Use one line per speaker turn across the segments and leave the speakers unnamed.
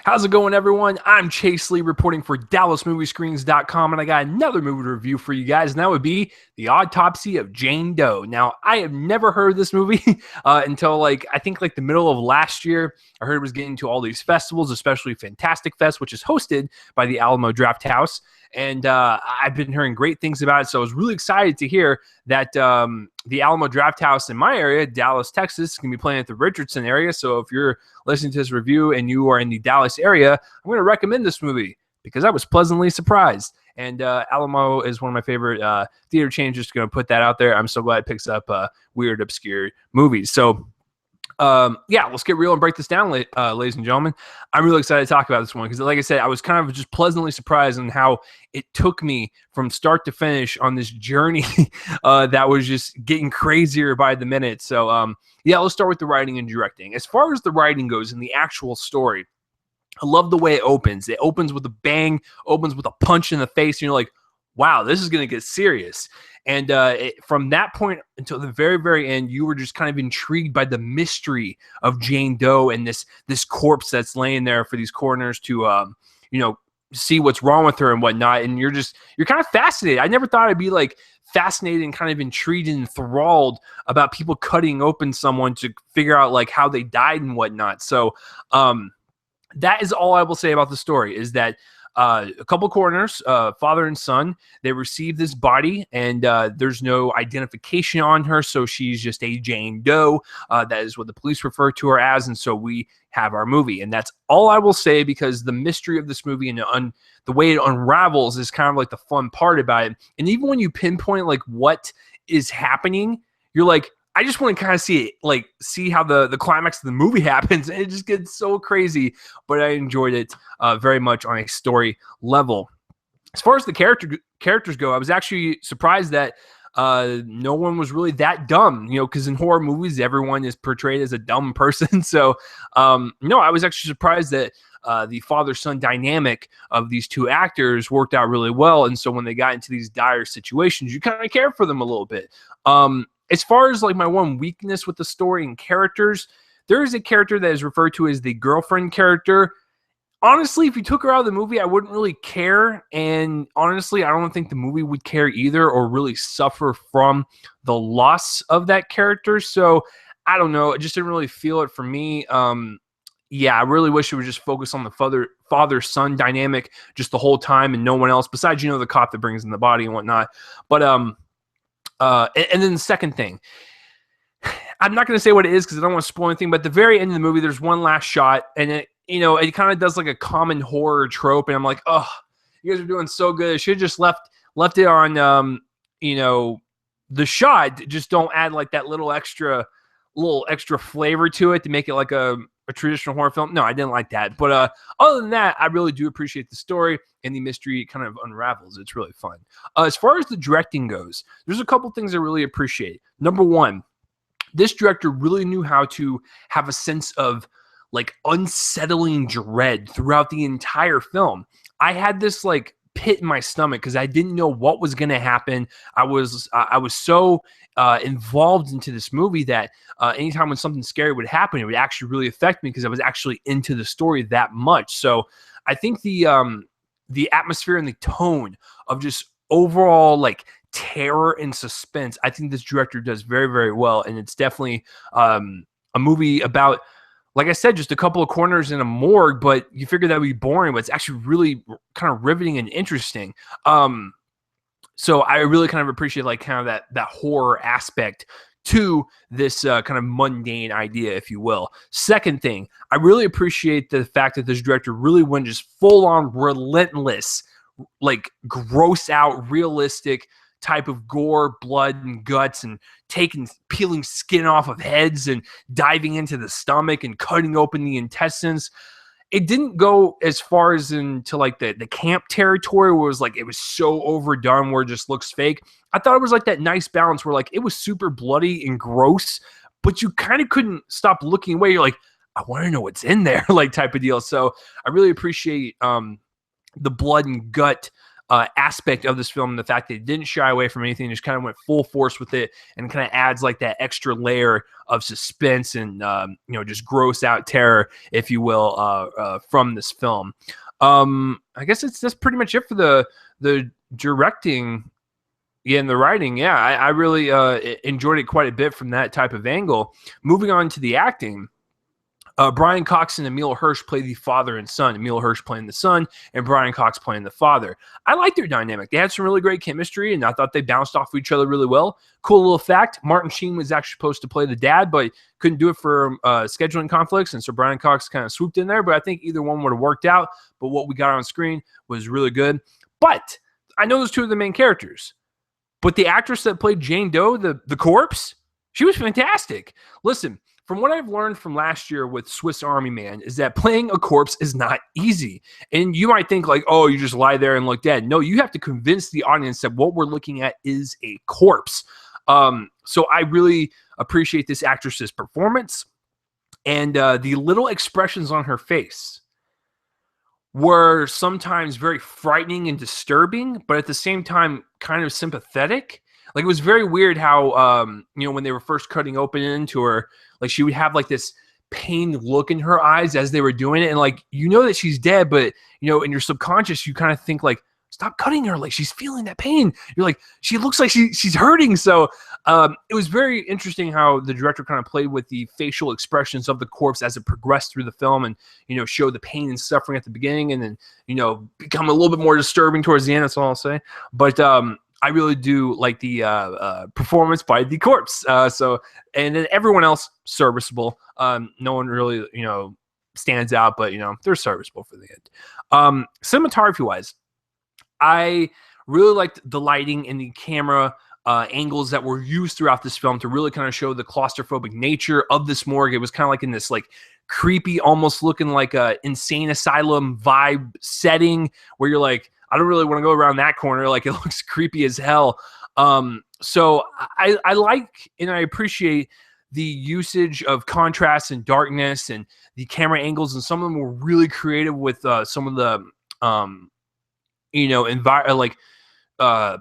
How's it going, everyone? I'm Chase Lee reporting for DallasMoviescreens.com, and I got another movie to review for you guys, and that would be The Autopsy of Jane Doe. Now, I have never heard of this movie until, I think the middle of last year. I heard it was getting to all these festivals, especially Fantastic Fest, which is hosted by the Alamo Drafthouse. And I've been hearing great things about it, so I was really excited to hear that the Alamo Drafthouse in my area, Dallas, Texas, is going to be playing at the Richardson area. So if you're listening to this review and you are in the Dallas area, I'm going to recommend this movie because I was pleasantly surprised. And Alamo is one of my favorite theater chains. Just going to put that out there. I'm so glad it picks up weird, obscure movies. So let's get real and break this down, ladies and gentlemen. I'm really excited to talk about this one because, like I said, I was kind of just pleasantly surprised in how it took me from start to finish on this journey that was just getting crazier by the minute. So, let's start with the writing and directing. As far as the writing goes and the actual story, I love the way it opens. It opens with a bang, opens with a punch in the face, and you're like, wow, this is going to get serious. And from that point until the very, very end, you were just kind of intrigued by the mystery of Jane Doe and this corpse that's laying there for these coroners to, see what's wrong with her and whatnot. And you're kind of fascinated. I never thought I'd be fascinated and kind of intrigued and enthralled about people cutting open someone to figure out how they died and whatnot. So that is all I will say about the story, is that a couple of coroners, father and son, they receive this body, and there's no identification on her, so she's just a Jane Doe. That is what the police refer to her as, and so we have our movie. And that's all I will say, because the mystery of this movie and the way it unravels is kind of the fun part about it. And even when you pinpoint what is happening, you're like, I just want to kind of see it, see how the climax of the movie happens. And it just gets so crazy, but I enjoyed it very much on a story level. As far as the characters go, I was actually surprised that no one was really that dumb, because in horror movies, everyone is portrayed as a dumb person. So, no, I was actually surprised that the father-son dynamic of these two actors worked out really well. And so when they got into these dire situations, you kind of care for them a little bit. As far as my one weakness with the story and characters, there is a character that is referred to as the girlfriend character. Honestly, if you took her out of the movie, I wouldn't really care. And honestly, I don't think the movie would care either, or really suffer from the loss of that character. So I don't know. I just didn't really feel it for me. I really wish it would just focus on the father-son dynamic just the whole time and no one else besides, the cop that brings in the body and whatnot. But, and then the second thing, I'm not going to say what it is because I don't want to spoil anything, but at the very end of the movie, there's one last shot, and it kind of does a common horror trope, and I'm like, oh, you guys are doing so good. I should have just left it on, the shot. Just don't add that little extra flavor to it to make it a traditional horror film. No, I didn't like that. But other than that, I really do appreciate the story, and the mystery kind of unravels. It's really fun. As far as the directing goes, there's a couple things I really appreciate. Number one, this director really knew how to have a sense of unsettling dread throughout the entire film. I had this pit in my stomach because I didn't know what was going to happen. I was so involved into this movie that anytime when something scary would happen, it would actually really affect me because I was actually into the story that much. So I think the atmosphere and the tone of just overall terror and suspense, I think this director does very, very well. And it's definitely a movie about, like I said, just a couple of corners in a morgue, but you figure that would be boring, but it's actually really kind of riveting and interesting. So I really kind of appreciate kind of that horror aspect to this kind of mundane idea, if you will. Second thing, I really appreciate the fact that this director really went just full on relentless, gross out, realistic type of gore, blood, and guts, and peeling skin off of heads and diving into the stomach and cutting open the intestines. It didn't go as far as into the camp territory where it was so overdone where it just looks fake. I thought it was that nice balance where it was super bloody and gross, but you kind of couldn't stop looking away. You're like, I want to know what's in there, type of deal. So I really appreciate the blood and gut aspect of this film, and the fact that it didn't shy away from anything, just kind of went full force with it, and kind of adds like that extra layer of suspense and just gross out terror, if you will, from this film. I guess that's pretty much it for the directing. Yeah, and the writing, yeah, I really enjoyed it quite a bit from that type of angle. Moving on to the acting, Brian Cox and Emil Hirsch play the father and son. Emil Hirsch playing the son, and Brian Cox playing the father. I like their dynamic. They had some really great chemistry, and I thought they bounced off of each other really well. Cool little fact, Martin Sheen was actually supposed to play the dad, but couldn't do it for scheduling conflicts, and so Brian Cox kind of swooped in there, but I think either one would have worked out, but what we got on screen was really good. But I know those two are the main characters. But the actress that played Jane Doe, the corpse, she was fantastic. Listen, from what I've learned from last year with Swiss Army Man is that playing a corpse is not easy. And you might think like, oh, you just lie there and look dead. No, you have to convince the audience that what we're looking at is a corpse. So I really appreciate this actress's performance and the little expressions on her face were sometimes very frightening and disturbing, but at the same time, kind of sympathetic. Like, it was very weird how, when they were first cutting open into her, like, she would have like this pained look in her eyes as they were doing it. And like, that she's dead, but in your subconscious, you kind of think like, stop cutting her. Like, she's feeling that pain. You're like, she looks like she's hurting. So it was very interesting how the director kind of played with the facial expressions of the corpse as it progressed through the film and, show the pain and suffering at the beginning and then, become a little bit more disturbing towards the end. That's all I'll say. But I really do like the performance by the corpse. And then everyone else serviceable. No one really, stands out, but, they're serviceable for the end. Cinematography-wise, I really liked the lighting and the camera angles that were used throughout this film to really kind of show the claustrophobic nature of this morgue. It was kind of like in this like creepy, almost looking like a insane asylum vibe setting where you're like, I don't really want to go around that corner. Like, it looks creepy as hell. So I like and I appreciate the usage of contrast and darkness and the camera angles, and some of them were really creative with some of the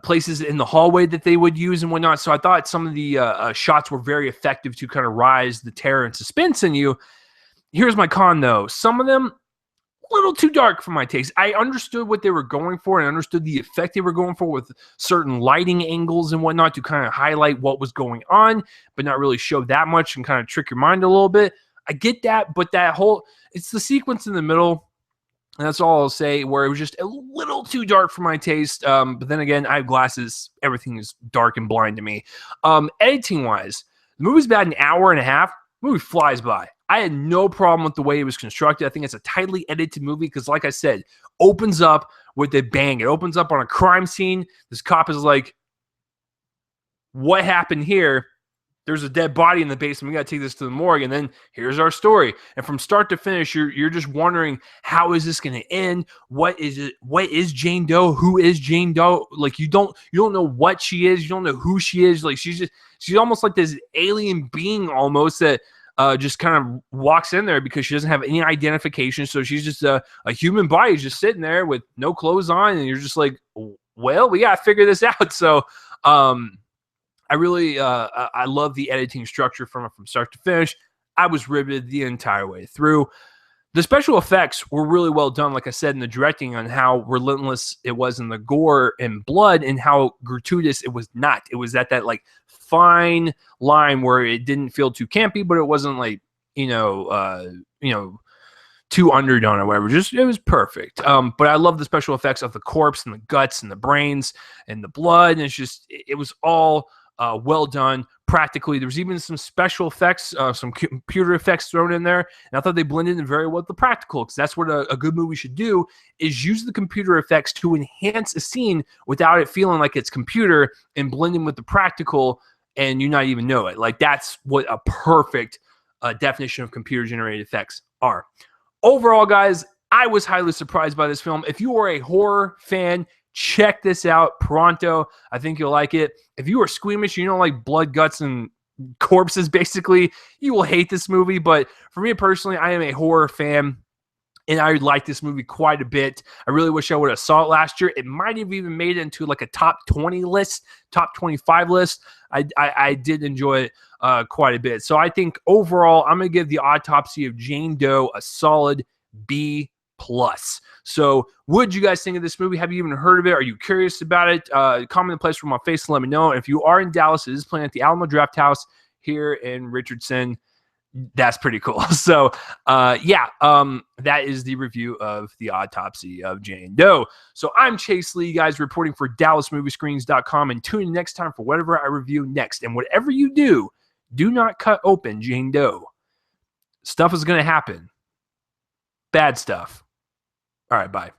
places in the hallway that they would use and whatnot. So I thought some of the shots were very effective to kind of rise the terror and suspense in you. Here's my con, though. Some of them, a little too dark for my taste. I understood what they were going for and understood the effect they were going for with certain lighting angles and whatnot to kind of highlight what was going on, but not really show that much and kind of trick your mind a little bit. I get that, but it's the sequence in the middle. And that's all I'll say, where it was just a little too dark for my taste. But then again, I have glasses. Everything is dark and blind to me. Editing-wise, the movie's about an hour and a half. The movie flies by. I had no problem with the way it was constructed. I think it's a tightly edited movie because, like I said, opens up with a bang. It opens up on a crime scene. This cop is like, what happened here? There's a dead body in the basement. We got to take this to the morgue. And then here's our story. And from start to finish, you're just wondering, how is this going to end? What is it? What is Jane Doe? Who is Jane Doe? Like, you don't know what she is. You don't know who she is. Like, she's almost like this alien being almost that just kind of walks in there because she doesn't have any identification. So she's just a human body just sitting there with no clothes on. And you're just like, well, we got to figure this out. So, I really, I love the editing structure from start to finish. I was riveted the entire way through. The special effects were really well done, like I said, in the directing on how relentless it was in the gore and blood and how gratuitous it was not. It was at that like fine line where it didn't feel too campy, but it wasn't like, too underdone or whatever. Just, it was perfect. But I love the special effects of the corpse and the guts and the brains and the blood. And it was all well done practically. There was even some special effects, some computer effects thrown in there, and I thought they blended in very well with the practical, because that's what a good movie should do, is use the computer effects to enhance a scene without it feeling like it's computer and blending with the practical and you not even know it. Like, that's what a perfect definition of computer generated effects are. Overall, guys, I was highly surprised by this film. If you are a horror fan, check this out pronto. I think you'll like it. If you are squeamish, you don't like blood, guts, and corpses, basically, you will hate this movie. But for me personally, I am a horror fan, And I like this movie quite a bit. I really wish I would have saw it last year. It might have even made it into like a top 20 list, top 25 list. I did enjoy it quite a bit. So I think overall, I'm going to give The Autopsy of Jane Doe a solid B+. So what did you guys think of this movie? Have you even heard of it? Are you curious about it? Comment in the place from my face and let me know. And if you are in Dallas, it is playing at the Alamo Draft House here in Richardson. That's pretty cool. So, that is the review of The Autopsy of Jane Doe. So I'm Chase Lee, guys, reporting for DallasMovieScreens.com, and tune in next time for whatever I review next. And whatever you do not cut open Jane Doe. Stuff is going to happen. Bad stuff. All right, bye.